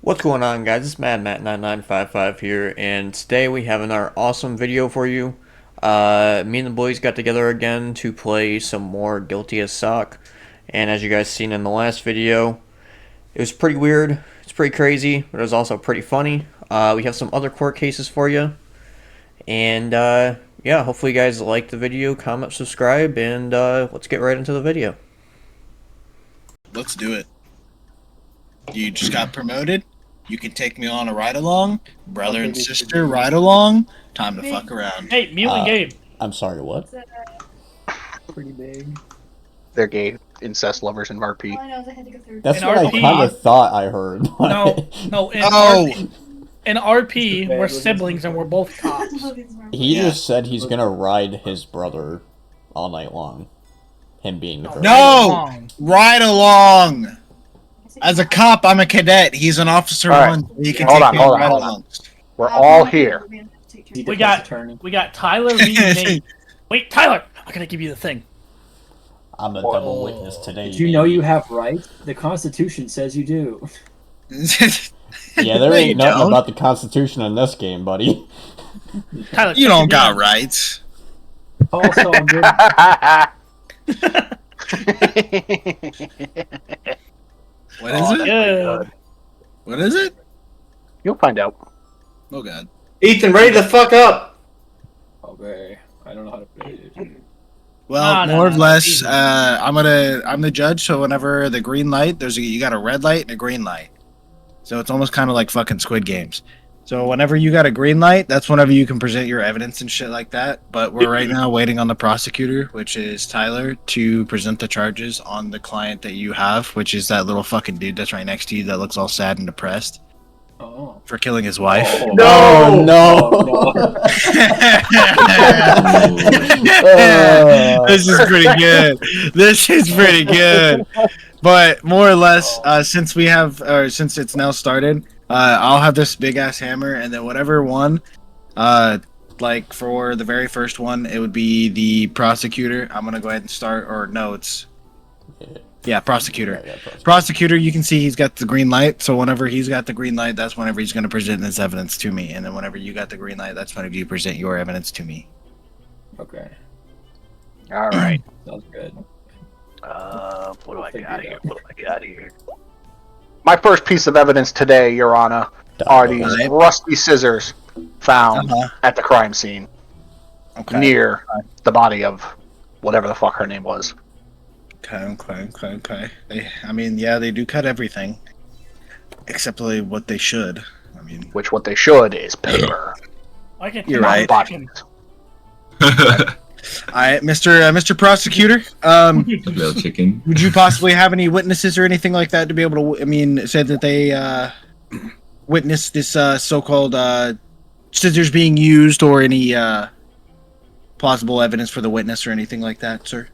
What's going on, guys? It's MadMatt9955 here, and today we have another awesome video for you. Me and the boys got together again to play some more Guilty as Sock, and as you guys seen in the last video, it was pretty weird, it's pretty crazy, but it was also pretty funny. We have some other court cases for you, and yeah, hopefully you guys like the video, comment, subscribe, and let's get right into the video. Let's do it. You just got promoted. You can take me on a ride along. Brother and sister ride along. Time to fuck around. Hey, Mutant Gabe. I'm sorry, what? Pretty big. They're gay incest lovers in RP. All I know is I had to go through. That's In what I RP. kind of thought I heard. No, Oh, in RP, we're siblings and we're both cops. He Yeah. just said he's gonna ride his brother all night long. Him being the girl. No! Ride along. As a cop, I'm a cadet. He's an officer All right. one. He can Hold take on, me hold on on, ride hold on. alongs. We're all here. We got Tyler v. Nate. Wait, Tyler! I gotta give you the thing. I'm a double witness today. Did you know you have rights? The Constitution says you do. Yeah, there No, you ain't nothing don't. about the Constitution in this game, buddy. Tyler, You check don't your got gun. rights. Also, good. What is it? Yeah. What is it? You'll find out. Oh god. Ethan, ready the fuck up! Okay, I don't know how to play it. Well, No, more or no, less, easy. I'm the judge. So whenever the green light, you got a red light and a green light. So it's almost kind of like fucking Squid Games. So whenever you got a green light, that's whenever you can present your evidence and shit like that. But we're right now waiting on the prosecutor, which is Tyler, to present the charges on the client that you have, which is that little fucking dude that's right next to you that looks all sad and depressed Oh. for killing his wife. Oh, no! This is pretty good. This is pretty good. But more or less, since it's now started, I'll have this big ass hammer, and then whatever one, like for the very first one, it would be the prosecutor. I'm gonna go ahead and start, or no, it's prosecutor. Yeah, prosecutor. Prosecutor, you can see he's got the green light. So whenever he's got the green light, that's whenever he's gonna present his evidence to me, and then whenever you got the green light, that's whenever you present your evidence to me. Okay, All right. sounds good. What do I got here? What do I got here? My first piece of evidence today, Your Honor, are these Right. rusty scissors found Uh-huh. at the crime scene Okay. near the body of whatever the fuck her name was. Okay. They do cut everything, except like what they should. I mean, Which what they should is paper. I can You're not right. bodies. I, Mr. Prosecutor, Little chicken. would you possibly have any witnesses or anything like that to be able to, say that they witnessed this so-called scissors being used, or any plausible evidence for the witness or anything like that, sir?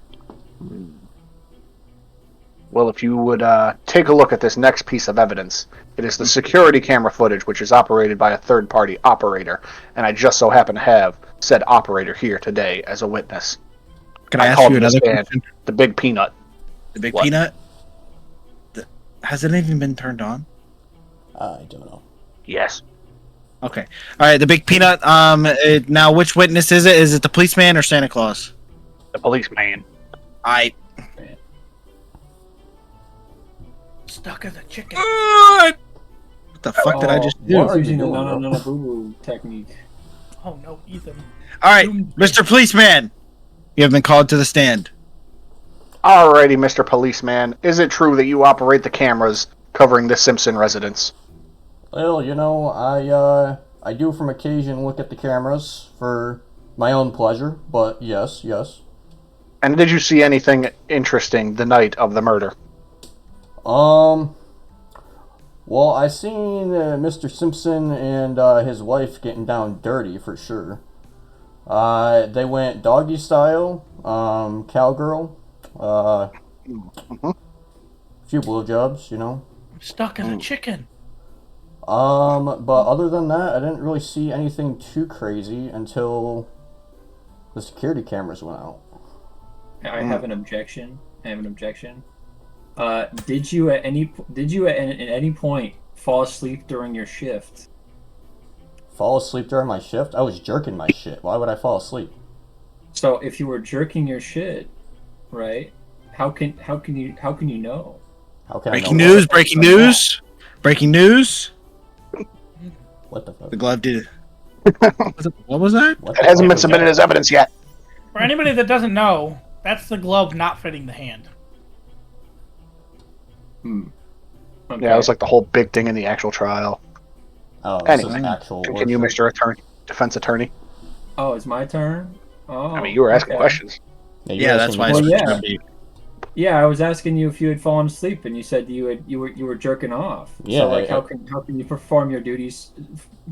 Well, if you would take a look at this next piece of evidence, it is the security camera footage, which is operated by a third-party operator, and I just so happen to have said operator here today as a witness. Can I ask called you him another this man question? The Big Peanut. The big What? peanut? Has it even been turned on? I don't know. Yes. Okay. All right. The big peanut. Now, which witness is it? Is it the policeman or Santa Claus? The policeman. I. Stuck as a chicken. What the fuck did I just do? What All are using the doing, no bro? no boo boo technique? Oh no, Ethan. right, Mr. Policeman, you have been called to the stand. Alrighty, Mr. Policeman. Is it true that you operate the cameras covering the Simpson residence? Well, I do from occasion look at the cameras for my own pleasure, but yes. And did you see anything interesting the night of the murder? Well, I seen Mr. Simpson and his wife getting down dirty for sure. They went doggy style, cowgirl, few blowjobs, Stuck as a chicken. But other than that, I didn't really see anything too crazy until the security cameras went out. I have an objection. Did you at any point fall asleep during your shift? Fall asleep during my shift? I was jerking my shit. Why would I fall asleep? So if you were jerking your shit, right? How can you know? How can Breaking I know news! Breaking news! Breaking news! What the fuck? The glove did. What was that? What It the hasn't fuck been was submitted that? as evidence yet. For anybody that doesn't know, that's the glove not fitting the hand. Okay. Yeah, it was like the whole big thing in the actual trial. Oh, this Anyway, is actual Continue, worship. Mr. Attorney, defense attorney. Oh, it's my turn. Oh, I mean, you were asking okay. questions. you're Yeah, that's asking why me it's Well, yeah. gonna be. Yeah, I was asking you if you had fallen asleep, and you said you were jerking off. Yeah, So like, I- how can you perform your duties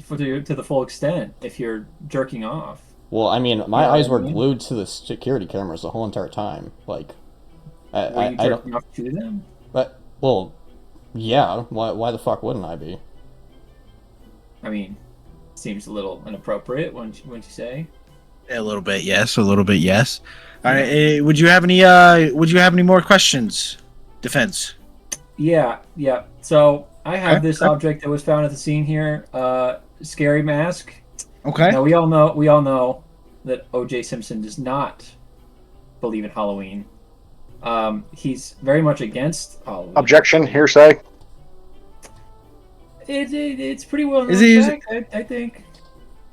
to the full extent if you're jerking off? Well, I mean, my Yeah, eyes I were mean- glued to the security cameras the whole entire time. Like, Were you I don't. jerking off to them? But well, yeah. Why the fuck wouldn't I be? I mean, seems a little inappropriate, wouldn't you say? A little bit, yes. A little bit, yes. All right. Would you have any? Would you have any more questions? Defense. Yeah. So I have Okay. this object that was found at the scene here. Scary mask. Okay. Now we all know that O.J. Simpson does not believe in Halloween. He's very much against Halloween. Objection, hearsay. It's pretty well known Is he- fact, I think.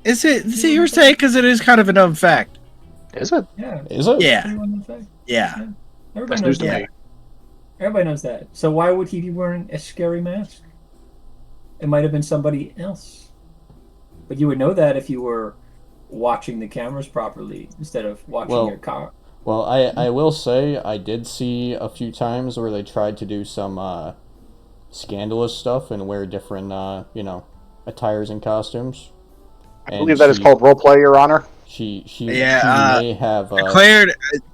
Is it hearsay? Because it is kind of a known fact. Is it? Yeah. Is it? Yeah. Pretty well known fact. Yeah. Everybody That's knows news to that. me. Everybody knows that. So why would he be wearing a scary mask? It might have been somebody else. But you would know that if you were watching the cameras properly instead of watching Well- your car. Well, I will say I did see a few times where they tried to do some scandalous stuff and wear different attires and costumes. I believe that is called roleplay, Your Honor. She Yeah, may have Declared.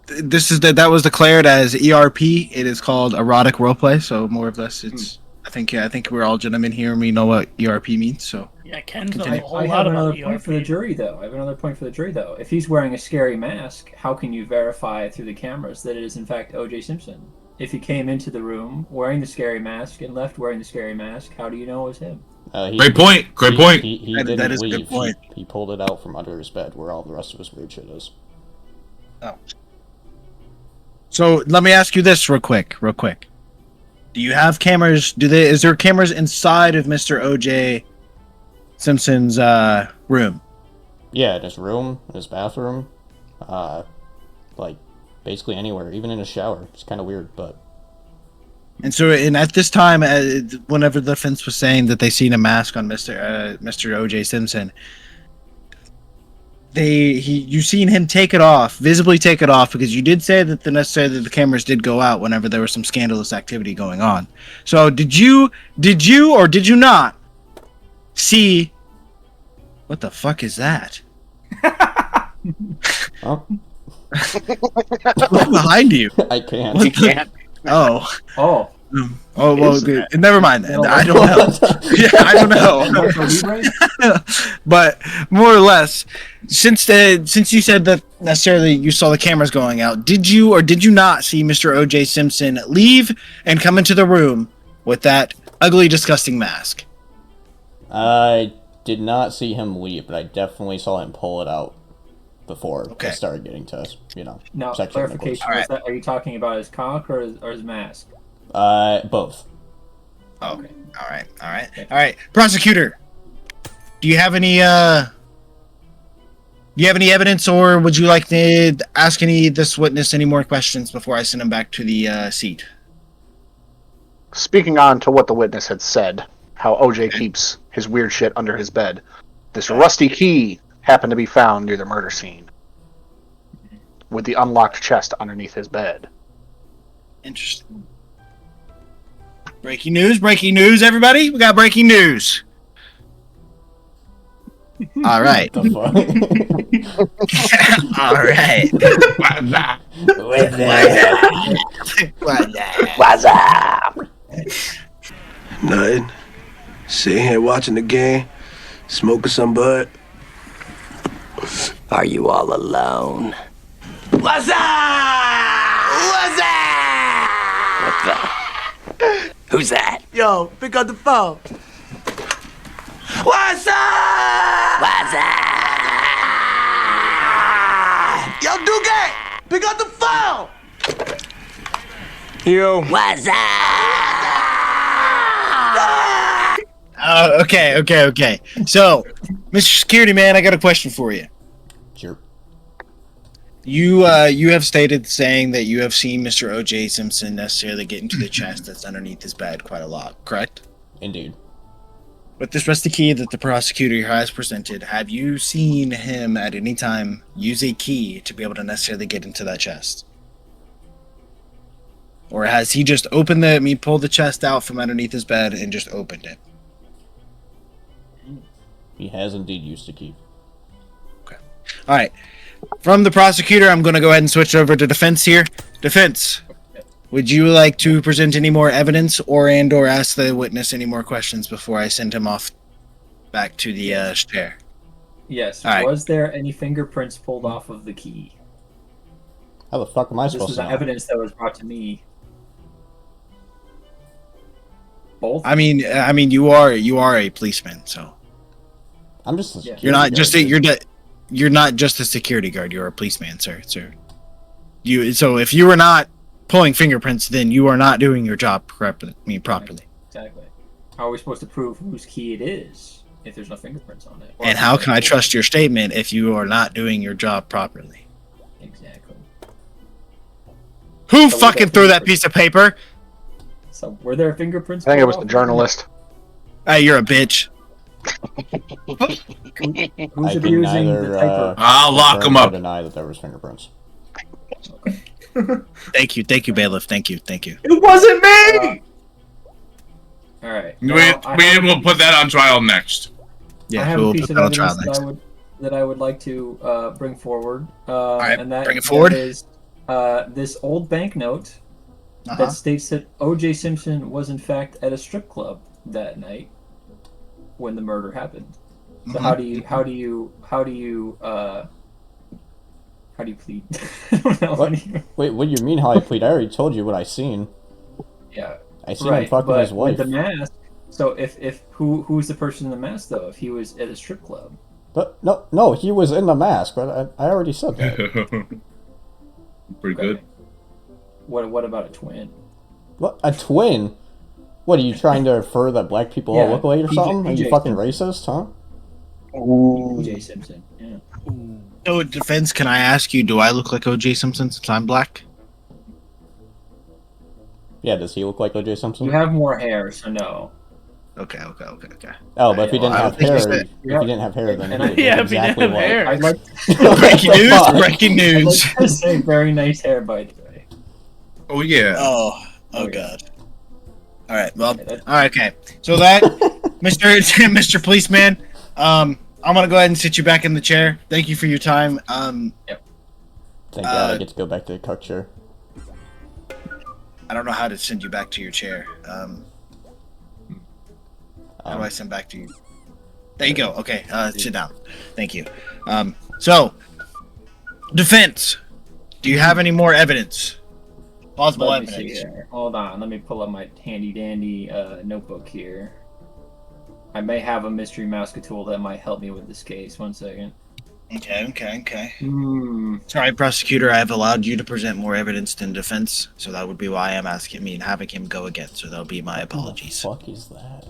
That was declared as ERP. It is called erotic roleplay. So more or less, it's. I think we're all gentlemen here, and we know what ERP means. So Yeah, Ken's knows a Continue. whole I lot have about another point for the ERP. jury, though. I have another point for the jury, though. If he's wearing a scary mask, how can you verify through the cameras that it is in fact O.J. Simpson? If he came into the room wearing the scary mask and left wearing the scary mask, how do you know it was him? Great point. Great point. He That- didn't that is a leave. good point. He pulled it out from under his bed where all the rest of his weird shit is. So let me ask you this real quick. Do you have cameras? Is there cameras inside of Mr. O.J. Simpson's room? Yeah, in his room, in his bathroom, like basically anywhere, even in his shower. It's kind of weird, but And at this time, whenever the defense was saying that they seen a mask on Mr. O.J. Simpson, you seen him visibly take it off, because you did say that the cameras did go out whenever there was some scandalous activity going on. So did you or did you not see? What the fuck is that? oh, Look behind you. I can't. What the- Oh. Oh, Oh well, Is good. Never mind then. No, I don't know. Yeah, I don't know. Marco Libre? But more or less, since you said that necessarily you saw the cameras going out, did you or did you not see Mr. O.J. Simpson leave and come into the room with that ugly, disgusting mask? I did not see him leave, but I definitely saw him pull it out before Okay. I started getting to, Now, sexual clarification. Alright. Are you talking about his cock or his mask? Both. Okay. All right. Prosecutor, do you have any evidence, or would you like to ask this witness any more questions before I send him back to the seat? Speaking on to what the witness had said, how OJ keeps his weird shit under his bed, this rusty key happened to be found near the murder scene, with the unlocked chest underneath his bed. Interesting. Breaking news, everybody. We got breaking news. All right. The fuck? All right. What's up? Nothing. Sitting here watching the game, smoking some bud. Are you all alone? What's up? What's up? What the? Who's that? Yo, pick up the phone. What's up? What's up? Yo, Duque, pick up the phone. Yo. What's up? Okay. So, Mr. Security Man, I got a question for you. Sure. You have stated saying that you have seen Mr. O.J. Simpson necessarily get into the chest that's underneath his bed quite a lot, correct? Indeed. With this rusty key that the prosecutor has presented, have you seen him at any time use a key to be able to necessarily get into that chest? Or has he just pulled the chest out from underneath his bed and just opened it? He has indeed used a key. All right. From the prosecutor, I'm going to go ahead and switch over to defense here. Defense, would you like to present any more evidence or ask the witness any more questions before I send him off back to the chair? Yes. All right. Was there any fingerprints pulled off of the key? How the fuck am I This supposed was to the know? evidence that was brought to me. Both? I mean, you are a policeman, so I'm just. Yeah. you're not just you're not just a security guard. You're a policeman, sir. So if you were not pulling fingerprints, then you are not doing your job properly. Exactly. How are we supposed to prove whose key it is if there's no fingerprints on it? Or And how can I trust your statement if you are not doing your job properly? Exactly. Who So we fucking got threw that fingerprints. piece of paper? So were there fingerprints? I think it pulled was the off? journalist. Hey, you're a bitch. Who's I can abusing neither. the typer? I'll lock confirm him or up. deny that there was fingerprints. Thank you, bailiff. Thank you. It wasn't me. All right. We Now, I will put that on trial next. Yeah, I have we'll a piece put of that on trial evidence next. that I would like to bring forward. right, and that, bring it forward. That is this old banknote Uh-huh. that states that O.J. Simpson was in fact at a strip club that night when the murder happened. So Mhm. how do you plead? I don't know. What? Wait, what do you mean how I plead? I already told you what I seen. Yeah. I seen him Right. fucking But his wife. with the mask. So if who's the person in the mask though? If he was at a strip club. But no, he was in the mask. But I already said that. Pretty good. Okay. What about a twin? What, a twin? What, are you trying to infer that black people all Yeah, look alike or something? Are you PJ fucking Simpson. racist, huh? O.J. Simpson. Yeah. So, defense, can I ask you, do I look like O.J. Simpson since I'm black? Yeah, does he look like O.J. Simpson? You have more hair, so no. Okay. Oh, but if he didn't I have don't think hair, he said- if he didn't have hair, then he And would I- look Yeah, if he didn't exactly have like. hair. I'd like, Breaking news! Fuck. Breaking I'd news! like to say very nice hair, by the way. Oh yeah. Oh yeah. God! All right, well, Yeah, that- all right, okay. So that, Mr. Policeman, I'm gonna go ahead and sit you back in the chair. Thank you for your time. Thank God I Uh, get to go back to the cuck chair. I don't know how to send you back to your chair. How do I send back to you? There you go. Okay, sit down. Thank you. So, defense, do you have any more evidence? Plausible Let me see evidence. here. Hold on, let me pull up my handy dandy notebook here. I may have a mystery mask tool that might help me with this case. 1 second. Okay. Hmm. Sorry, prosecutor, I have allowed you to present more evidence than defense, so that would be why I'm asking me and having him go again. So that'll be my apologies. What the fuck is that?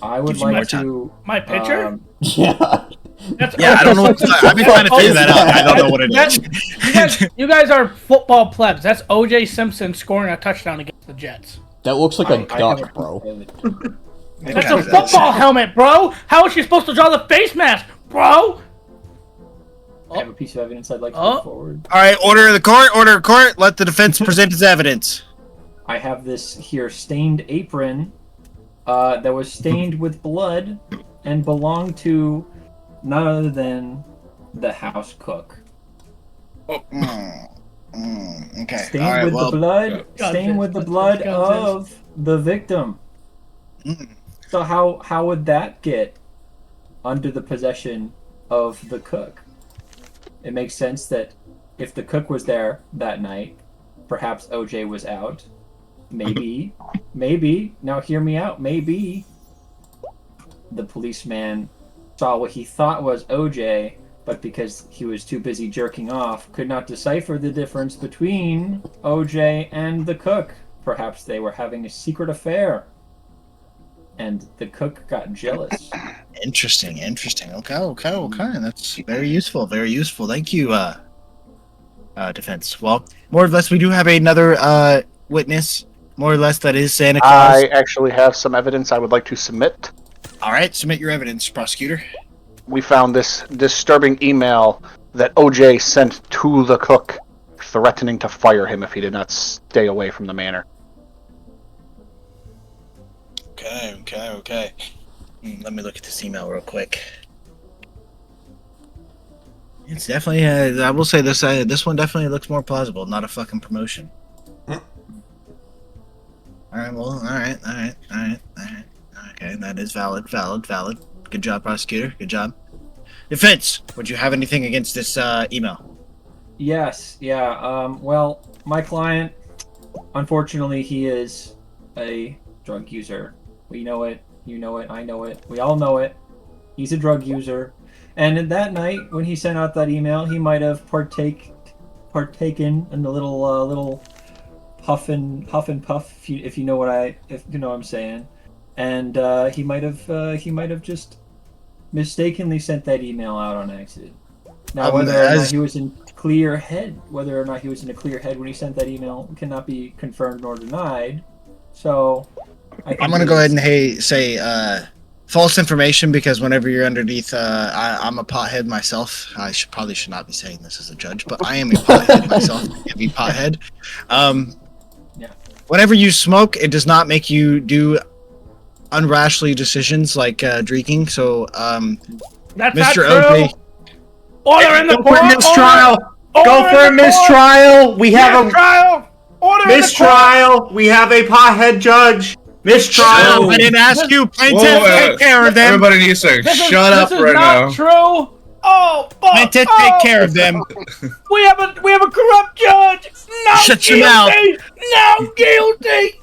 I would Gives you more like time. to. My picture? Yeah. That's Yeah, I don't know. I've been trying to figure that out. I don't know what it is. You guys are football plebs. That's O.J. Simpson scoring a touchdown against the Jets. That looks like a I have duck, bro. That's a football helmet, bro. How is she supposed to draw the face mask, bro? I have a piece of evidence I'd like to Oh. put forward. All right, order of the court. Order of court. Let the defense present its evidence. I have this here stained apron that was stained with blood and belonged to none other than the house cook. Okay. Stained All right. with Well, the blood, Got stained this. with the Let's blood go this. of the victim. Mm. So how would that get under the possession of the cook? It makes sense that if the cook was there that night, perhaps OJ was out. Maybe. Now hear me out. Maybe the policeman saw what he thought was OJ, but because he was too busy jerking off, could not decipher the difference between OJ and the cook. Perhaps they were having a secret affair, and the cook got jealous. Interesting. Okay. That's very useful. Very useful. Thank you, defense. Well, more or less, we do have another witness. More or less, that is Santa Claus. I actually have some evidence I would like to submit. All right, submit your evidence, prosecutor. We found this disturbing email that OJ sent to the cook, threatening to fire him if he did not stay away from the manor. Okay. Let me look at this email real quick. It's definitely. I will say this. This one definitely looks more plausible. Not a fucking promotion. All right. Well. All right. Okay, that is valid. Good job, prosecutor. Good job. Defense. Would you have anything against this email? Yes, yeah. Well, my client, unfortunately, he is a drug user. We know it. You know it. I know it. We all know it. He's a drug user. And that night, when he sent out that email, he might have partaken in the little huff and puff, if you know what I'm saying. And he might have just mistakenly sent that email out on accident. Now, whether or not he was in a clear head when he sent that email cannot be confirmed nor denied. So, I'm going to go ahead and say false information, because whenever you're underneath, I'm a pothead myself. I probably should not be saying this as a judge, but I am a pothead myself. Heavy pothead. Yeah. Whenever you smoke, it does not make you do unrashly decisions like drinking. So, That's Mr. not true. OJ, Order in the Go for a court. mistrial. Order Go in for a the court. mistrial. We have a Mistrial. Order in the court. mistrial. We have a pothead judge. Mistrial. I didn't ask you. Plaintiff, Whoa, take care of them. Everybody needs to shut up This is right not now. true. Oh, fuck. Plaintiff, Oh, take care of them. We have a corrupt judge. No Shut your guilty. No guilty.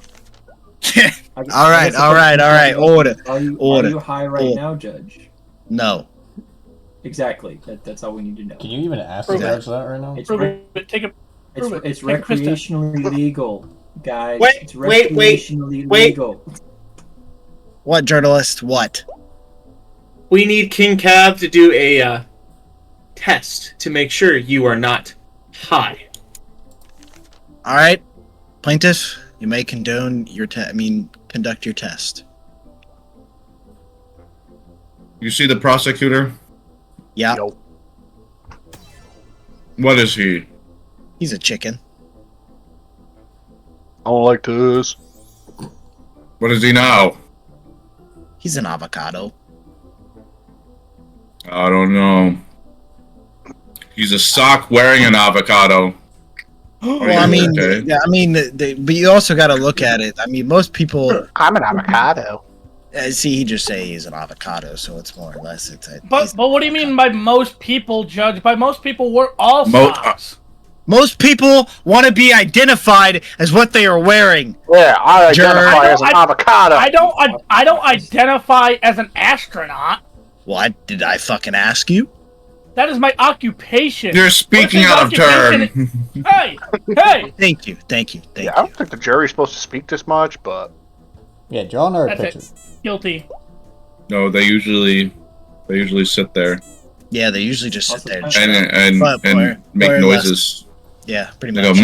All right. Order. Are you high right Order. now, Judge? No. Exactly. That's all we need to know. Can you even ask the Prove judge that right now? It's Prove it. Take a. Prove it. it's Take a piss test. recreationally legal, guys. Wait, It's wait, recreationally wait. legal. What, journalist? What? We need King Cav to do a test to make sure you are not high. All right, plaintiff, you may condone your conduct your test. You see the prosecutor? Yeah, Yo. What is he? he's a chicken. I don't like this. What is he now? He's an avocado. I don't know. He's a sock wearing an avocado. Well, but you also got to look at it. I mean, most people I'm an avocado. see. He just say he's an avocado, so it's more or less. But what do you mean by most people, Judge? By most people, we're all socks. Most people want to be identified as what they are wearing. Yeah, I identify as an I- avocado. I don't identify as an astronaut. What did I fucking ask you? That is my occupation. You're speaking What's out his of occupation? turn. Hey! Thank you. Yeah, I don't think the jury's supposed to speak this much, but Yeah, draw another That's picture. it. Guilty. No, they usually sit there Yeah, they usually just sit there. And and But more make or less. noises. yeah, pretty They go, much.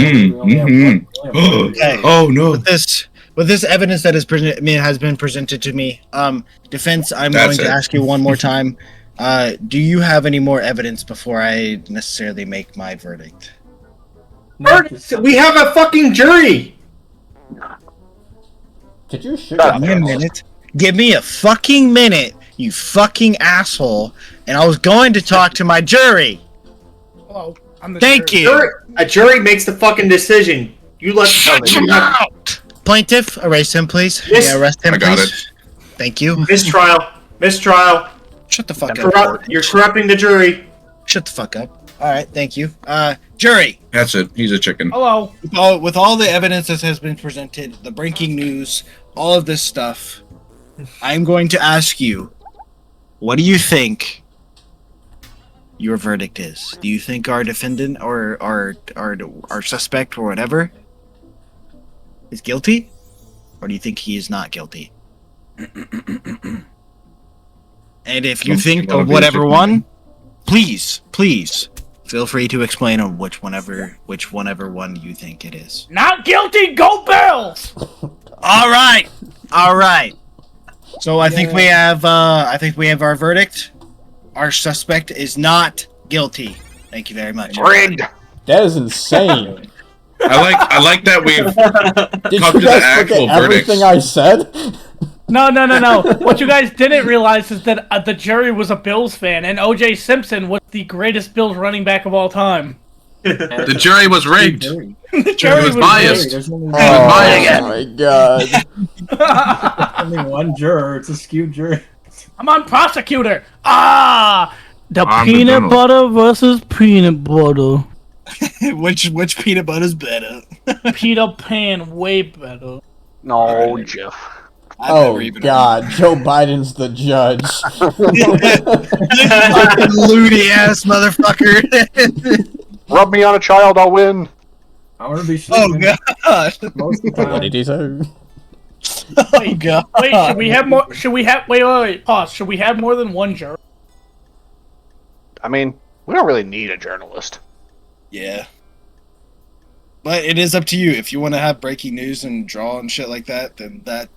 Okay. Oh no. With this evidence that has been presented to me, defense, I'm That's going to it. ask you one more time. Do you have any more evidence before I necessarily make my verdict? We have a fucking jury. Could you shoot Shut him? up. Give me a minute. Give me a fucking minute, you fucking asshole. And I was going to talk to my jury. Hello. I'm the Thank jury. you. A jury makes the fucking decision. You let Shut your mouth. Plaintiff, arrest him, please. Yes. Yeah, arrest him, I got please. Thank you. mistrial. Shut the fuck up. You're corrupting the jury. Shut the fuck up. All right, thank you. Jury. That's it. He's a chicken. Hello. With all the evidence that has been presented, the breaking news, all of this stuff, I'm going to ask you what do you think your verdict is? Do you think our defendant or our suspect or whatever is guilty? Or do you think he is not guilty? And if you think of whatever one, please feel free to explain on which one you think it is. Not guilty. Go Bills. All right. So I think we have our verdict. Our suspect is not guilty. Thank you very much. Rigged. That is insane. I like that we've Did come you to the guys actual forget everything verdicts. I said? No. What you guys didn't realize is that the jury was a Bills fan, and O.J. Simpson was the greatest Bills running back of all time. The jury was rigged. The jury was biased. There's only, Oh biased. my god. only one juror. It's a skewed jury. I'm on prosecutor. The I'm the peanut journalist. butter versus peanut butter. which peanut butter's better? Peter Pan way better. No, Jeff. Oh god, Joe Biden's the judge. Loony ass motherfucker. Rub me on a child, I'll win. I'm gonna be Oh sleeping god. most of the What time. did he say? Oh god. Wait, should we have more? Wait, pause. Should we have more than one juror? I mean, we don't really need a journalist. Yeah. But it is up to you. If you want to have breaking news and draw and shit like that, then that.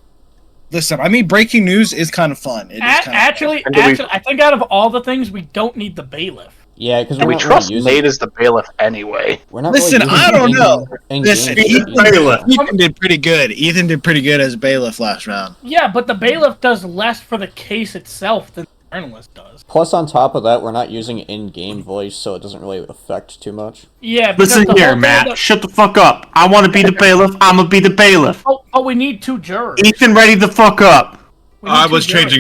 Listen, I mean, breaking news is kind of fun. It is kind of Actually, And do we- I think out of all the things, we don't need the bailiff. Yeah, because And we're we not trust really using. Nate as the bailiff anyway. We're not Listen, really I don't using know. in-game Listen, shit Ethan, either. Ethan did pretty good. Ethan did pretty good as bailiff last round. Yeah, but the bailiff does less for the case itself than the journalist does. Plus, on top of that, we're not using in-game voice, so it doesn't really affect too much. Yeah, because Listen the here, whole thing Matt. that- Shut the fuck up. I want to be the bailiff. I'm gonna be the bailiff. Oh, we need two jurors. Ethan, ready the fuck up. We need I two was jurors.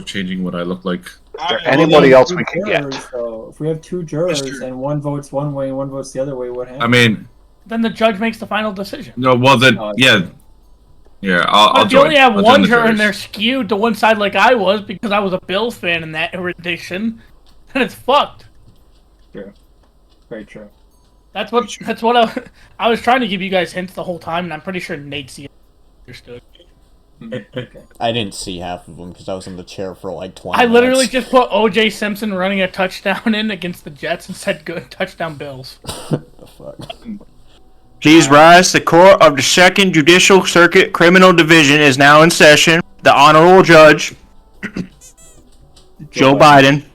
changing what I look like. Is there anybody else we Two can get? jurors, though. If we have two jurors true. and one votes one way and one votes the other way, what happens? I mean, Then the judge makes the final decision. no. Well, then, yeah. I'll But if you join. only have I'll join one the juror and jurors. they're skewed to one side like I was because I was a Bills fan in that edition, then it's fucked. True. Very true. That's what I was trying to give you guys hints the whole time, and I'm pretty sure Nate understood. Okay. I didn't see half of them because I was in the chair for like 20 I literally minutes. just put O.J. Simpson running a touchdown in against the Jets and said good touchdown Bills. The fuck? Please rise. The court of the Second Judicial Circuit Criminal Division is now in session. The Honorable Judge, Joe Biden,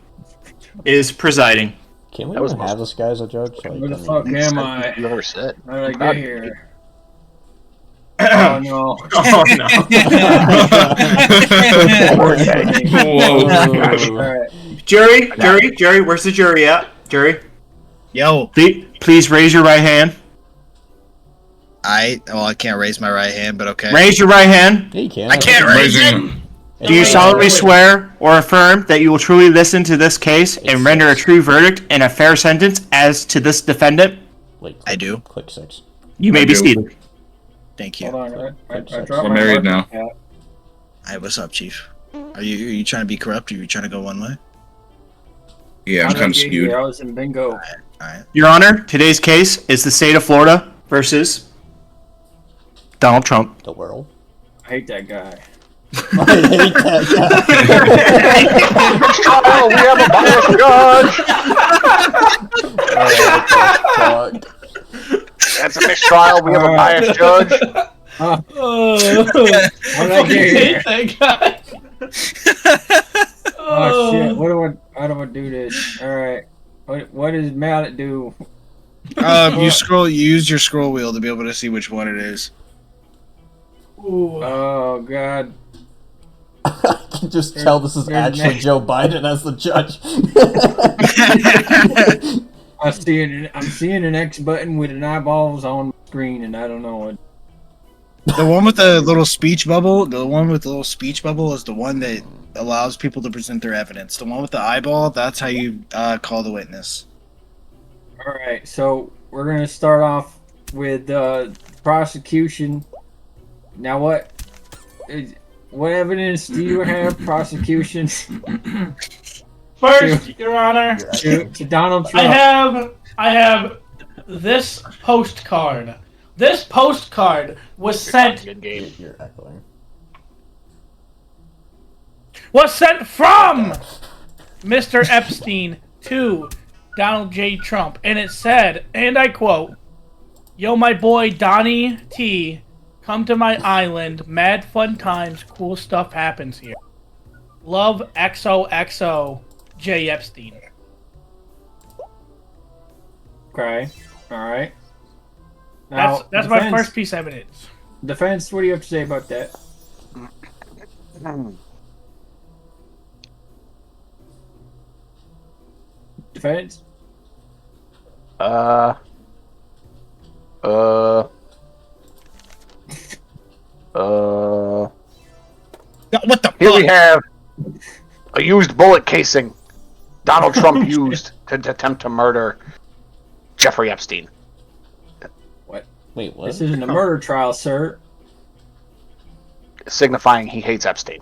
is presiding. Can we That was even have this guy as a judge? Like, Where the I mean, fuck am I? You ever said? How did I God. get here? Oh no. Oh no. Whoa. Alright. Jury, where's the jury at? Jury, Yo, please raise your right hand. I can't raise my right hand, but okay. Raise your right hand. yeah, you can. I can't raise it. Raising. Do you solemnly swear or affirm that you will truly listen to this case and render a true verdict and a fair sentence as to this defendant? Wait, I do. Click 6. You may I be do. seated. Thank you. Hold on. I dropped We're my married now. hat. Hey, what's up, Chief? Are you trying to be corrupt? Or are you trying to go one way? Yeah, How I'm did I kind of get skewed. here? I was in bingo. All right. Your Honor, today's case is the state of Florida versus Donald Trump. The world. I hate that guy. I hate that Oh, we have a biased judge. guy. That's a mistrial. We have a biased judge. How did I get here? that guy. Oh shit! How do I do this? All right. What does Mallet do? You use your scroll wheel to be able to see which one it is. Ooh. Oh god. I can just tell this is There's actually Nate. Joe Biden as the judge. I'm seeing an X button with an eyeballs on the screen, and I don't know what. The one with the little speech bubble, is the one that allows people to present their evidence. The one with the eyeball, that's how you call the witness. All right, so we're gonna start off with prosecution. Now, what what evidence do you have, prosecution, First, Your Honor, to Donald Trump? I have this postcard. This postcard was sent. You're echoing. Was sent from Mr. Epstein to Donald J. Trump, and it said, and I quote, "Yo, my boy Donnie T, come to my island. Mad fun times. Cool stuff happens here. Love XOXO J. Epstein." Okay. All right. Now, That's my first piece of evidence. Defense, what do you have to say about that? Defense? What the Here fuck? we have a used bullet casing Donald Trump used to attempt to murder Jeffrey Epstein. Wait, what? This isn't a murder trial, sir. Signifying he hates Epstein.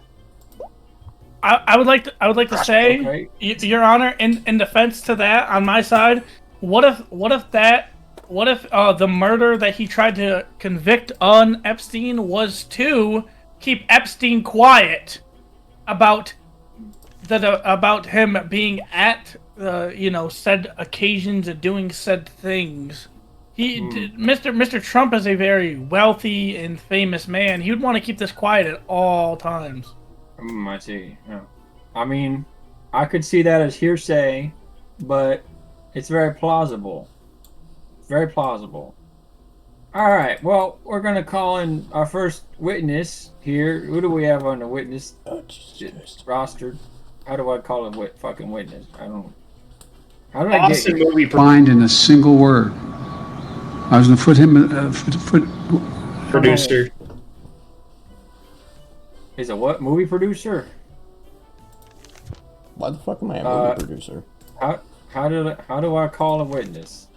I would like to say, Okay. Your Honor, in defense to that, on my side, what if the murder that he tried to convict on Epstein was to keep Epstein quiet about him being at said occasions and doing said things. Mr. Trump is a very wealthy and famous man. He would want to keep this quiet at all times. I see. Yeah. I mean, I could see that as hearsay, but it's very plausible. Very plausible. All right. Well, we're gonna call in our first witness here. Who do we have on the witness roster? How do I call a fucking witness? I don't. How did I get? Austin movie Find in a single word. I was gonna put him. producer. Is a what? Movie producer? Why the fuck am I a movie producer? How do I call a witness?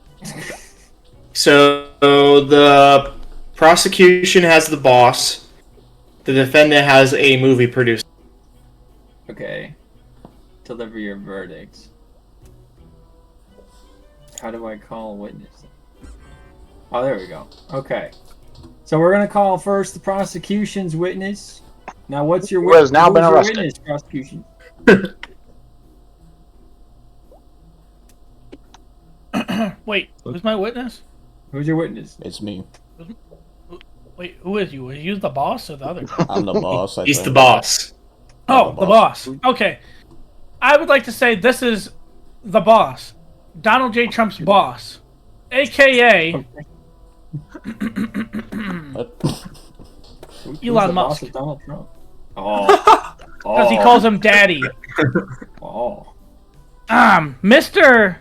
So the prosecution has the boss. The defendant has a movie producer. Okay. Deliver your verdicts. How do I call a witness? Oh, there we go. Okay. So we're gonna call first the prosecution's witness. Now, what's your Who has now been who's your arrested. witness, prosecution? Wait, who's my witness? Who's your witness? It's me. Wait, who is you? Are you the boss or the other guy? I'm the boss. He's the boss. Oh, the boss. Okay. I would like to say this is the boss. Donald J. Trump's boss. AKA Who's Elon the boss Musk. of Donald Trump? Oh. Because he calls him daddy. Oh. Mr.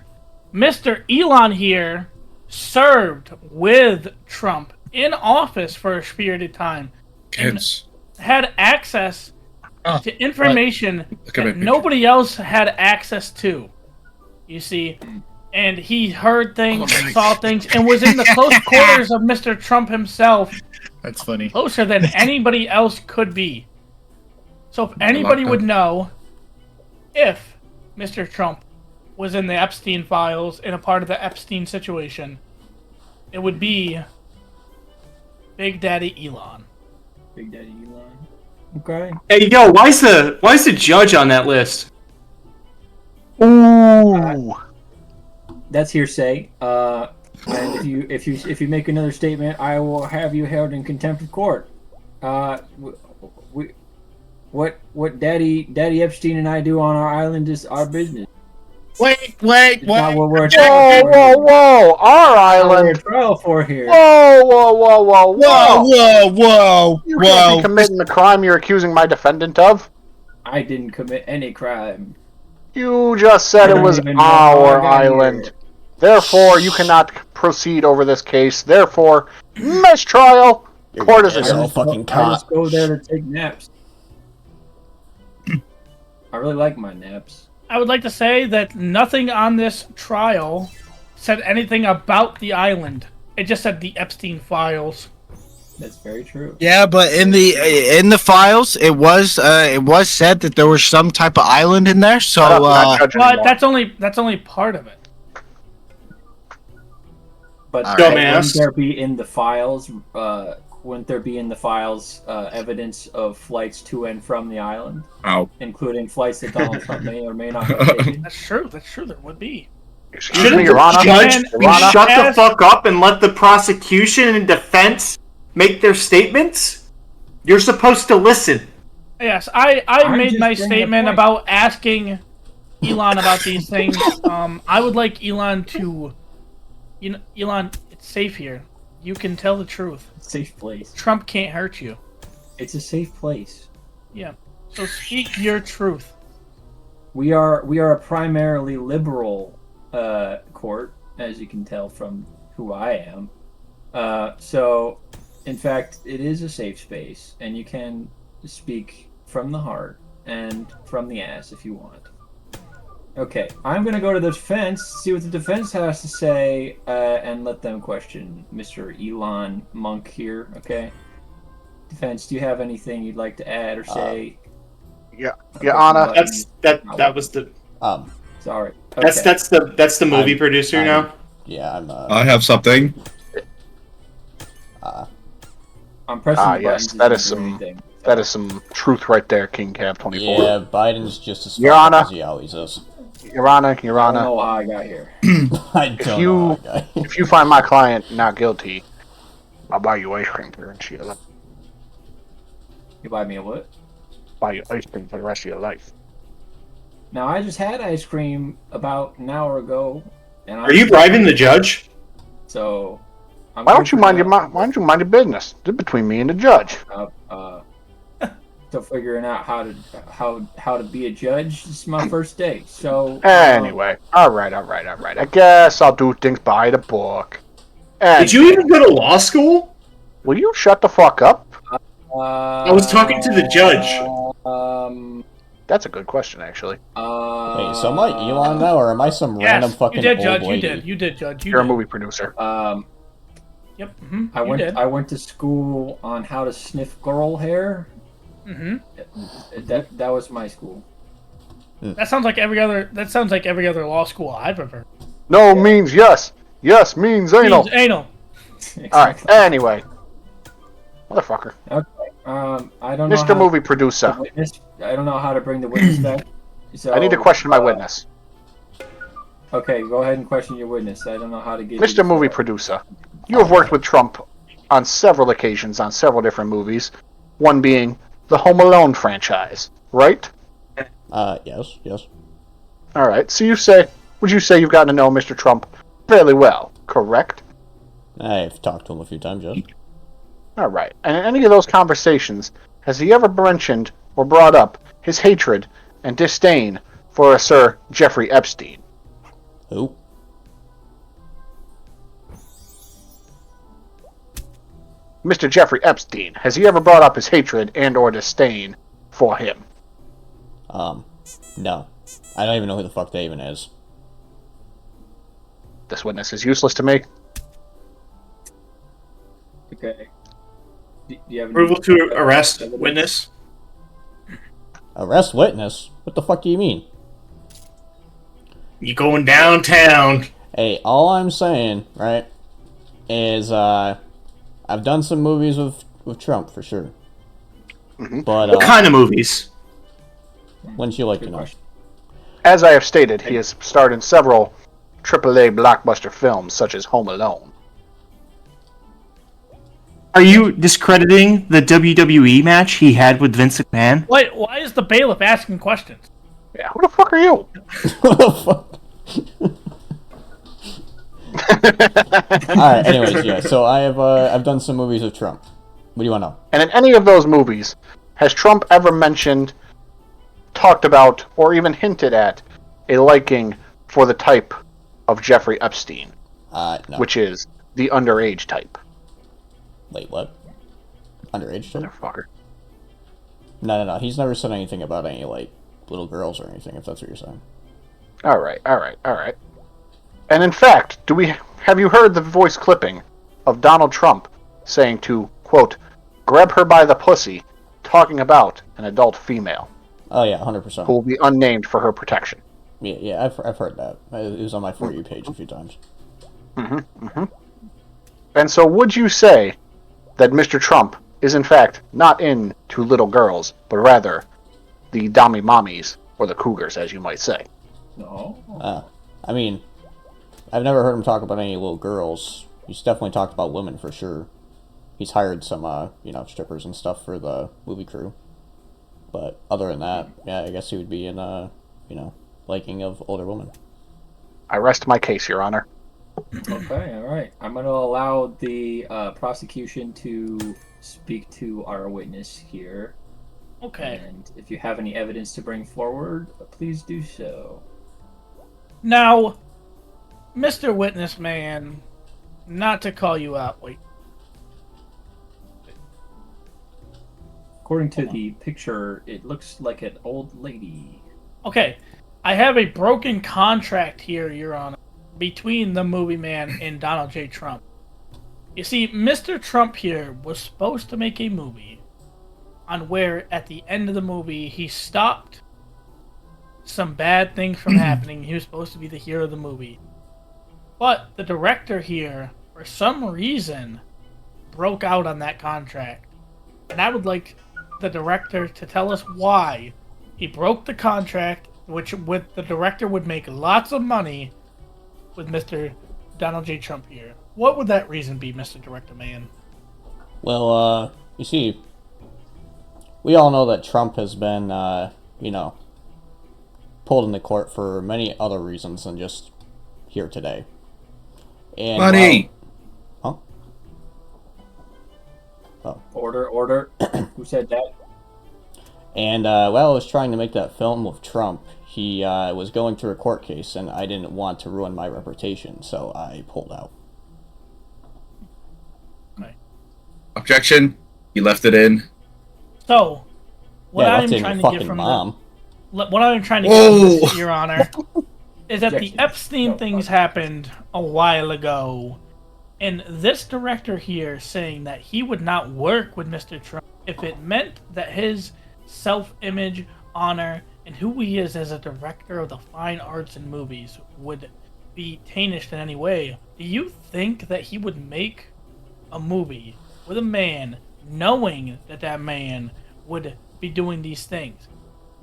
Elon here served with Trump in office for a period of time. Kids. Had access to information Look at my that picture. nobody else had access to. You see, and he heard things, and saw things, and was in the close quarters of Mr. Trump himself, That's funny. closer than anybody else could be. So if anybody would know if Mr. Trump was in the Epstein files and a part of the Epstein situation, it would be Big Daddy Elon. Big Daddy Elon. Okay. Hey, yo, why's the judge on that list? Ooh. That's hearsay. And if you make another statement, I will have you held in contempt of court. What Daddy Epstein and I do on our island is our business. Wait, It's not what we're Whoa! Our we're island. trial for here. Whoa! You can't be committing the crime you're accusing my defendant of. I didn't commit any crime. You just said I it don't was even know how I our got island. here. Therefore, you cannot proceed over this case. Therefore, mistrial. Court is It's all fucking I just cop. go there to take naps. I really like my naps. I would like to say that nothing on this trial said anything about the island. It just said the Epstein files. That's very true. Yeah, but in the files, it was said that there was some type of island in there. So But that's only part of it. But All right. wouldn't there be in the files? Wouldn't there be in the files evidence of flights to and from the island, Oh. including flights that Donald Trump may or may not have taken? That's true. That's true. There would be. Shouldn't Your Honor? the judge Your Honor? shut the fuck up and let the prosecution and defense make their statements? You're supposed to listen. Yes, I I'm made just my bringing a statement point. about asking Elon about these things. I would like Elon to, Elon, it's safe here. You can tell the truth. Safe place. Trump can't hurt you. It's a safe place. Yeah. So speak your truth. We are a primarily liberal court, as you can tell from who I am. So, in fact, it is a safe space, and you can speak from the heart and from the ass if you want. Okay, I'm going to go to the defense, see what the defense has to say, and let them question Mr. Elon Monk here, okay? Defense, do you have anything you'd like to add or say? Your Honor. That was the. Sorry. Okay. That's the movie producer now. Yeah, I'm. I have something. I'm pressing the yes, buttons, that it's is not doing some anything. that is some truth right there, King Cab 24. Yeah, Biden's just as Your fucked up Honor. as he always is. Your Honor, Your I don't Honor. know how I got here. I don't know. Okay. If you find my client not guilty, I'll buy you ice cream for the rest of your life. You buy me a what? Buy you ice cream for the rest of your life. Now, I just had ice cream about an hour ago. And Are you bribing the judge? So, I'm Why don't you mind figuring why don't you mind your business? This is between me and the judge. out, still figuring out how to be a judge. This is my first day. So Anyway, all right. I guess I'll do things by the book. Did you even go to law school? Will you shut the fuck up? I was talking to the judge. That's a good question, actually. Wait, so am I Elon now, or am I some Yes, random fucking you did, old Judge. lady? You did, Judge. You You're a did. movie producer. Yep. I went to school on how to sniff girl hair. That was my school. That sounds like every other. That sounds like every other law school I've ever. No means yes. Yes means anal. Means anal. Alright, anyway. Motherfucker. Okay. I don't know. Mr. Movie Producer. I don't know how to bring the witness back. So, I need to question my witness. Okay, go ahead and question your witness. I don't know how to get. Mr. Movie Producer. You have worked with Trump on several occasions on several different movies. One being the Home Alone franchise, right? Yes. Alright, so would you say you've gotten to know Mr. Trump fairly well, correct? I've talked to him a few times, yes. Alright, and in any of those conversations, has he ever mentioned or brought up his hatred and disdain for a Sir Jeffrey Epstein? Who? Mr. Jeffrey Epstein, has he ever brought up his hatred and or disdain for him? No. I don't even know who the fuck that even is. This witness is useless to me. Okay. Do you have any Approval to arrest witness. Arrest witness? What the fuck do you mean? You going downtown? Hey, all I'm saying, right, is I've done some movies with Trump for sure. But What kind of movies? Wouldn't you like to know? As I have stated, he has starred in several AAA blockbuster films such as Home Alone. Are you discrediting the WWE match he had with Vince McMahon? Wait, why is the bailiff asking questions? Yeah, who the fuck are you? What the fuck? Alright, anyways, yeah, so I've done some movies with Trump. What do you want to know? And in any of those movies, has Trump ever mentioned, talked about, or even hinted at a liking for the type of Jeffrey Epstein? No. Which is the underage type. Wait, what? Underage type? Motherfucker. No. He's never said anything about any, like, little girls or anything, if that's what you're saying. Alright. And in fact, have you heard the voice clipping of Donald Trump saying to quote, grab her by the pussy, talking about an adult female. Oh yeah, 100%. Who will be unnamed for her protection. Yeah, I've heard that. It was on my For You page a few times. And so would you say that Mr. Trump is in fact not into little girls, but rather the Dami Mommies, or the Cougars, as you might say? No. I mean, I've never heard him talk about any little girls. He's definitely talked about women for sure. He's hired some, strippers and stuff for the movie crew. But other than that, yeah, I guess he would be in, liking of older women. I rest my case, Your Honor. Okay, all right. I'm going to allow the prosecution to speak to our witness here. Okay. And if you have any evidence to bring forward, please do so. Now, Mr. Witness Man, not to call you out. Wait. According to the picture, it looks like an old lady. Okay. I have a broken contract here, Your Honor, between the movie man and Donald J. Trump. You see, Mr. Trump here was supposed to make a movie on where, at the end of the movie, he stopped some bad things from happening. He was supposed to be the hero of the movie. But the director here, for some reason, broke out on that contract. And I would like the director to tell us why he broke the contract, which with the director would make lots of money with Mr. Donald J. Trump here. What would that reason be, Mr. Director Man? Well, you see, we all know that Trump has been, pulled into court for many other reasons than just here today. And, Money! Huh? Oh. Order. Who said that? And, while I was trying to make that film with Trump, he was going through a court case, and I didn't want to ruin my reputation, so I pulled out. Objection. He left it in. So, what Yeah, I'm that's in trying your to get fucking from mom. what I'm trying to get from this, Your Honor, is that the Epstein things happened a while ago, and this director here saying that he would not work with Mr. Trump if it meant that his self-image, honor, and who he is as a director of the fine arts and movies would be tarnished in any way. Do you think that he would make a movie with a man knowing that that man would be doing these things?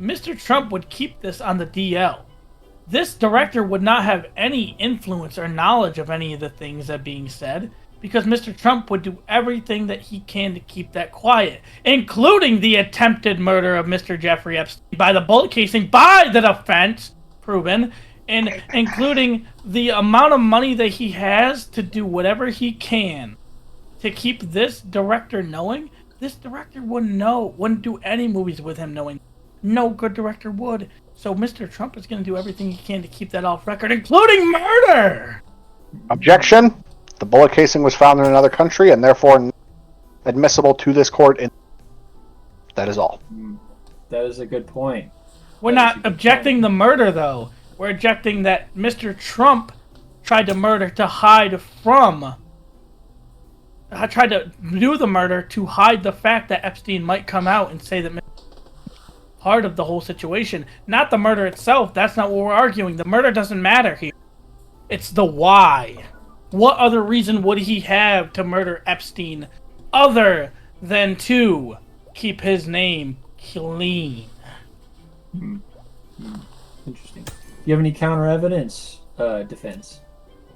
Mr. Trump would keep this on the DL. This director would not have any influence or knowledge of any of the things that are being said, because Mr. Trump would do everything that he can to keep that quiet, including the attempted murder of Mr. Jeffrey Epstein by the bullet casing by the defense, proven, and including the amount of money that he has to do whatever he can to keep this director knowing. This director wouldn't do any movies with him knowing. No good director would. So Mr. Trump is going to do everything he can to keep that off record, including murder! Objection. The bullet casing was found in another country and therefore admissible to this court. That is all. That is a good point. We're not objecting the murder, though. We're objecting that Mr. Trump tried to murder to hide from... tried to do the murder to hide the fact that Epstein might come out and say that part of the whole situation. Not the murder itself. That's not what we're arguing. The murder doesn't matter here. It's the why. What other reason would he have to murder Epstein other than to keep his name clean? Interesting. Do you have any counter evidence, defense?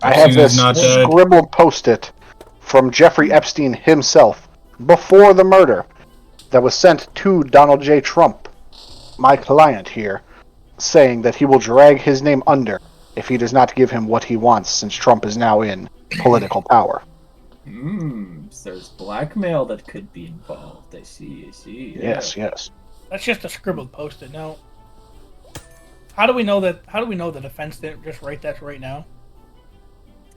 I have this scribbled post-it from Jeffrey Epstein himself before the murder that was sent to Donald J. Trump, my client here, saying that he will drag his name under if he does not give him what he wants, since Trump is now in political power. So there's blackmail that could be involved. I see. Yeah. Yes. That's just a scribbled post-it note. How do we know that? How do we know the defense didn't just write that right now?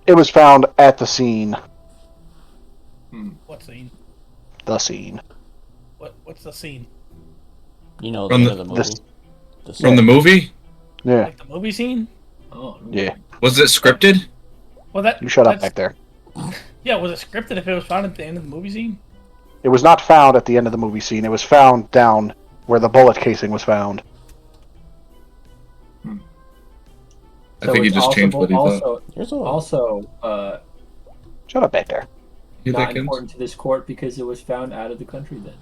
It was found at the scene. What scene? The scene. What's the scene? You know, From the movie. From the movie? Yeah. Like the movie scene? Oh. Yeah. Was it scripted? Well, that You shut up back there. Yeah, was it scripted if it was found at the end of the movie scene? It was not found at the end of the movie scene. It was found down where the bullet casing was found. I think he just changed what he thought. Also, Shut up, back there. not important to this court because it was found out of the country then.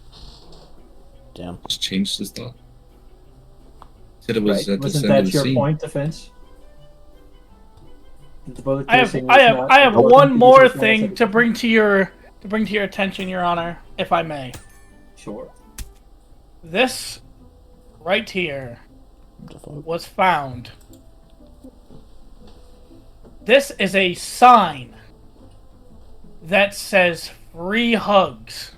Damn. Just changed his thought. Said it was Right? at the Wasn't end of that the your scene. point, defense? The bullet I have casing was not- I have it wasn't one because more it was found thing outside to bring to your attention, Your Honor, if I may. Sure. This right here was found. This is a sign that says free hugs.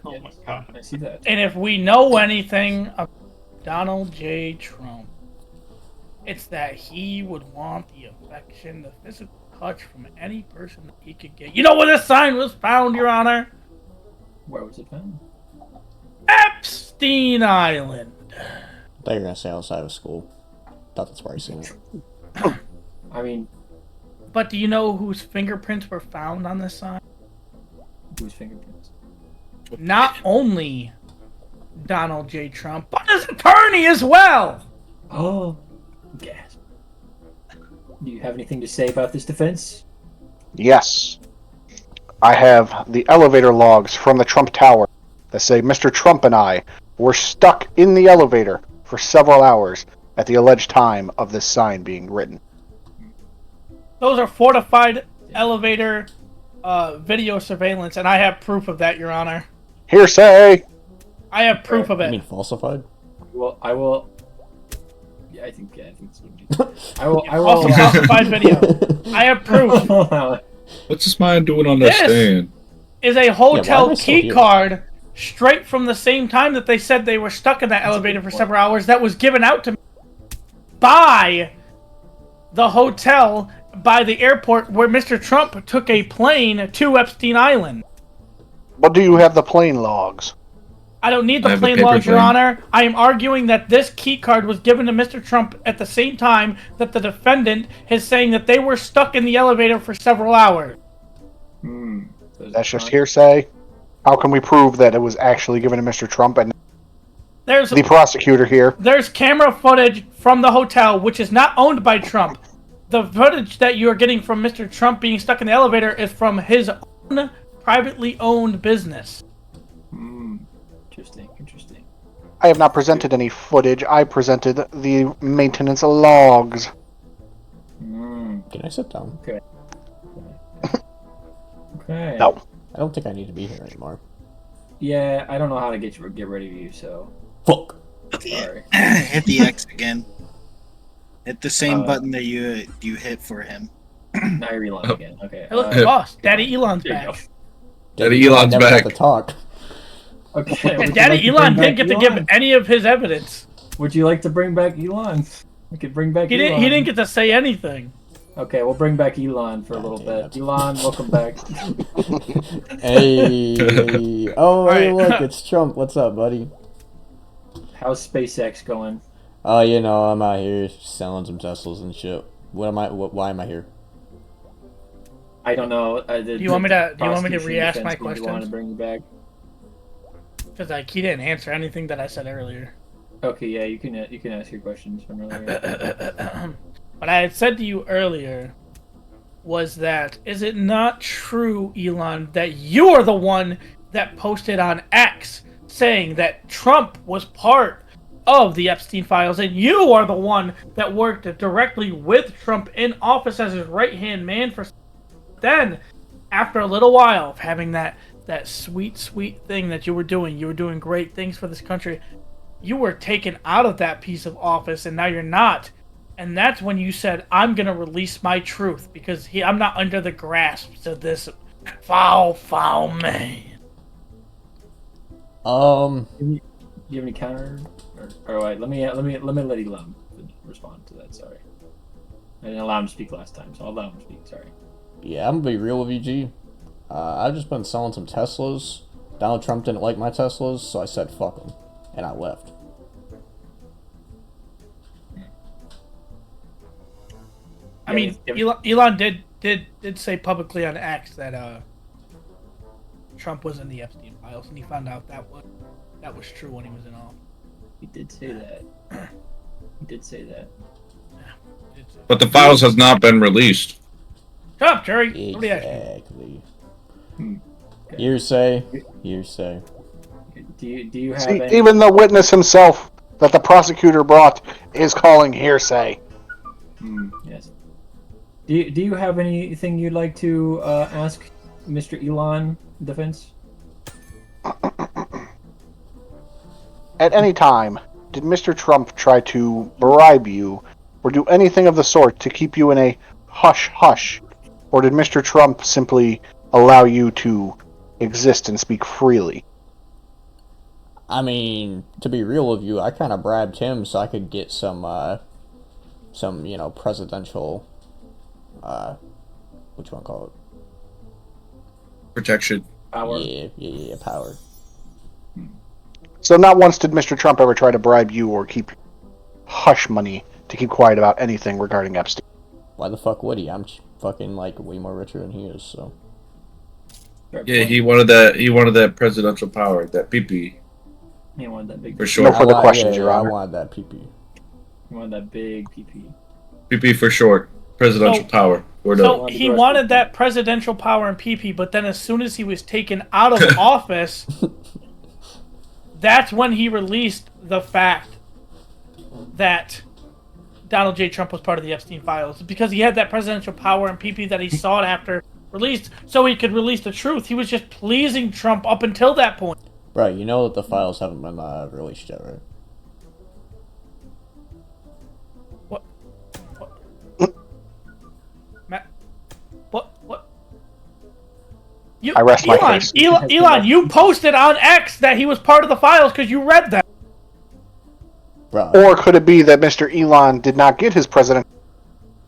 Oh my god, I see that. And if we know anything about Donald J. Trump, it's that he would want the affection, the physical touch from any person that he could get. You know where this sign was found, Your Honor? Where was it found? Epstein Island. I thought you were gonna say outside of school. Thought that's where I seen it. I mean, But do you know whose fingerprints were found on this sign? whose fingerprints? Not only Donald J. Trump, but his attorney as well. Oh, gas. Do you have anything to say about this defense? Yes. I have the elevator logs from the Trump Tower that say Mr. Trump and I were stuck in the elevator for several hours at the alleged time of this sign being written. Those are fortified elevator video surveillance, and I have proof of that, Your Honor. Hearsay! I have proof of You it. mean falsified? Well, I will. Yeah, I think it's what it is. I will. Also falsified video. I have proof. What's this man doing on the This stand? is a Yeah, why hotel am I still key here? card straight from the same time that they said they were stuck in that elevator for several hours that was given out to me by the hotel, by the airport where Mr. Trump took a plane to Epstein Island. But do you have the plane logs? I don't need I the have a plane paper logs, Your plane. Honor. I am arguing that this key card was given to Mr. Trump at the same time that the defendant is saying that they were stuck in the elevator for several hours. That's just hearsay. How can we prove that it was actually given to Mr. Trump and There's the prosecutor here? There's camera footage from the hotel, which is not owned by Trump. The footage that you are getting from Mr. Trump being stuck in the elevator is from his own privately owned business. Interesting. I have not presented any footage. I presented the maintenance logs. Can I sit down? Okay. Okay. No. I don't think I need to be here anymore. Yeah, I don't know how to get rid of you, so. Fuck. Sorry. Hit the X again. Hit the same Uh, button that you hit for him. Now you're Elon again. Okay. Hey, look, boss, Daddy Elon's there you back. go. Daddy Elon's never back. got to talk. Okay. And would you Daddy like to Elon bring didn't get back to give Elon? any of his evidence. Would you like to bring back Elon? We could bring back He Elon. didn't get to say anything. Okay, we'll bring back Elon for a little bit. Elon, welcome back. Hey. Oh, hey, Alright. look, it's Trump. What's up, buddy? How's SpaceX going? Oh, you know, I'm out here selling some Teslas and shit. Why am I here? I don't know. Do you want me to prosecution re-ask defense my maybe want to questions? bring you back. Because like he didn't answer anything that I said earlier. Okay, yeah, you can ask your questions from earlier. What I had said to you earlier was that, is it not true, Elon, that you are the one that posted on X saying that Trump was part of the Epstein files, and you are the one that worked directly with Trump in office as his right-hand man for... Then, after a little while of having that sweet thing that you were doing great things for this country, you were taken out of that piece of office, and now you're not. And that's when you said, I'm going to release my truth, because I'm not under the grasp of this foul man. Do you have any counter? Or wait, let me let Elon respond to that. Sorry, I didn't allow him to speak last time, so I'll allow him to speak. Sorry. Yeah, I'm gonna be real with you, G. I've just been selling some Teslas. Donald Trump didn't like my Teslas, so I said fuck him, and I left. I mean, Elon did say publicly on X that Trump was in the Epstein files, and he found out that was true when he was in office. He did say that. He did say that. But the files has not been released. Shut up, Jerry. Nobody asked you. Exactly. Hearsay. Hearsay. Do you have See, any... even the witness himself that the prosecutor brought is calling hearsay. Yes. Do you have anything you'd like to ask Mr. Elon defense? At any time, did Mr. Trump try to bribe you or do anything of the sort to keep you in a hush-hush? Or did Mr. Trump simply allow you to exist and speak freely? I mean, to be real with you, I kind of bribed him so I could get some presidential, what you want to call it? Protection. Power. Yeah, power. So not once did Mr. Trump ever try to bribe you or keep hush money to keep quiet about anything regarding Epstein. Why the fuck would he? I'm fucking like way more richer than he is, so. Yeah, he wanted that presidential power, that PP. He wanted that big. For sure. No further questions, Your I Honor. wanted that PP. He wanted that big PP. PP for short. Presidential power. Word So up. he wanted that presidential power and PP, but then as soon as he was taken out of office, that's when he released the fact that Donald J. Trump was part of the Epstein files. Because he had that presidential power and PP that he sought after released, so he could release the truth. He was just pleasing Trump up until that point. Right, you know that the files haven't been released yet, right? What? Matt? What? You, I rest my case. Elon, you posted on X that he was part of the files because you read that. Right. Or could it be that Mr. Elon did not get his president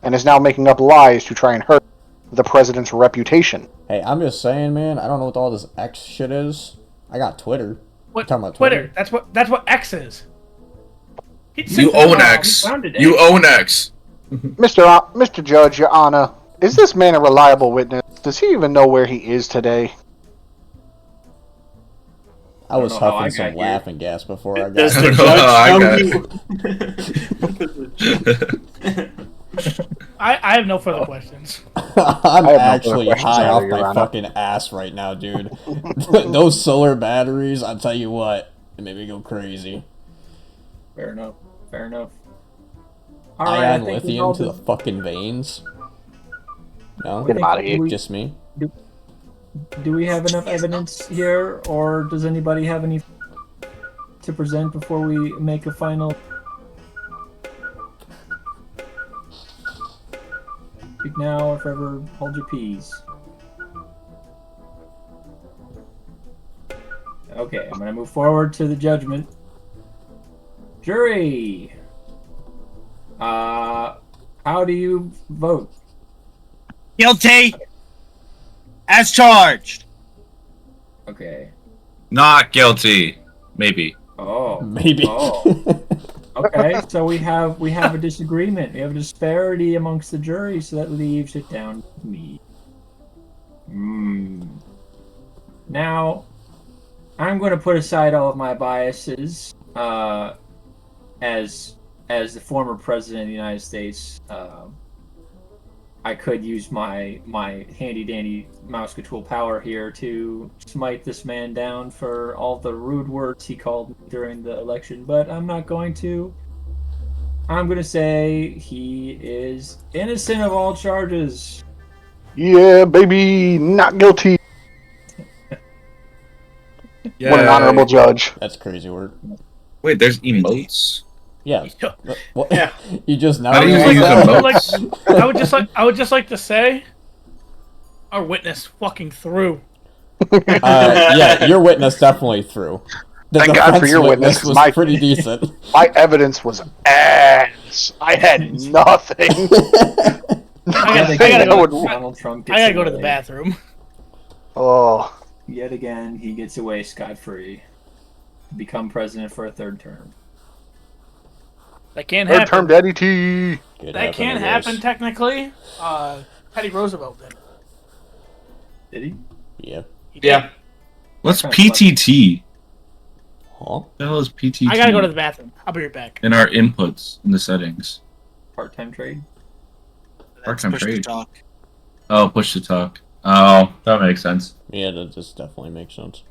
and is now making up lies to try and hurt the president's reputation? Hey, I'm just saying, man, I don't know what all this X shit is. I got Twitter. What? Talking about Twitter. That's what X is. You own X. You own X. Mr. Judge, Your Honor, is this man a reliable witness? Does he even know where he is today? I was know how I huffing some got here. laughing gas before I got Does here. the judge know I have no further questions. I'm I have no actually further questions high either, off Your my Honor. fucking ass right now, dude. Those solar batteries, I'll tell you what, it made me go crazy. Fair enough. All right, I Ion think lithium to the fucking veins. No? Get him out of here. Just me? Do we have enough evidence here, or does anybody have any to present before we make a final? Speak now, or forever hold your peas. Okay, I'm gonna move forward to the judgment. Jury, how do you vote? Guilty as charged. Okay. Not guilty. Maybe. Oh. Maybe. Oh. Okay, so we have a disagreement. We have a disparity amongst the jury, so that leaves it down to me. Now, I'm going to put aside all of my biases as the former president of the United States. I could use my handy dandy mouse control power here to smite this man down for all the rude words he called me during the election, but I'm not going to. I'm going to say he is innocent of all charges. Yeah, baby, not guilty. Yeah. What an honorable judge. That's crazy word. Wait, there's emotes? Yeah. What? Yeah. You just now How do you realized use that? emotes? I would just like to say, our witness fucking threw. Yeah, your witness definitely threw. The Thank God for defense your witness. was My- pretty decent. My evidence was ass. I had nothing. I gotta go. Donald Trump I gotta gets go to the away. bathroom. Oh, Yet again, he gets away scot-free to become president for a third term. That can't third happen. term Daddy T. That can happen technically. Teddy Roosevelt did. Did he? Yeah. He did. Yeah. What's That kinda PTT? Huh? What the hell is PTT? I gotta go to the bathroom. I'll be right back. In our inputs in the settings. Part-time trade. Part-time push to trade. talk. Oh, push to talk. Oh, that makes sense. Yeah, that just definitely makes sense.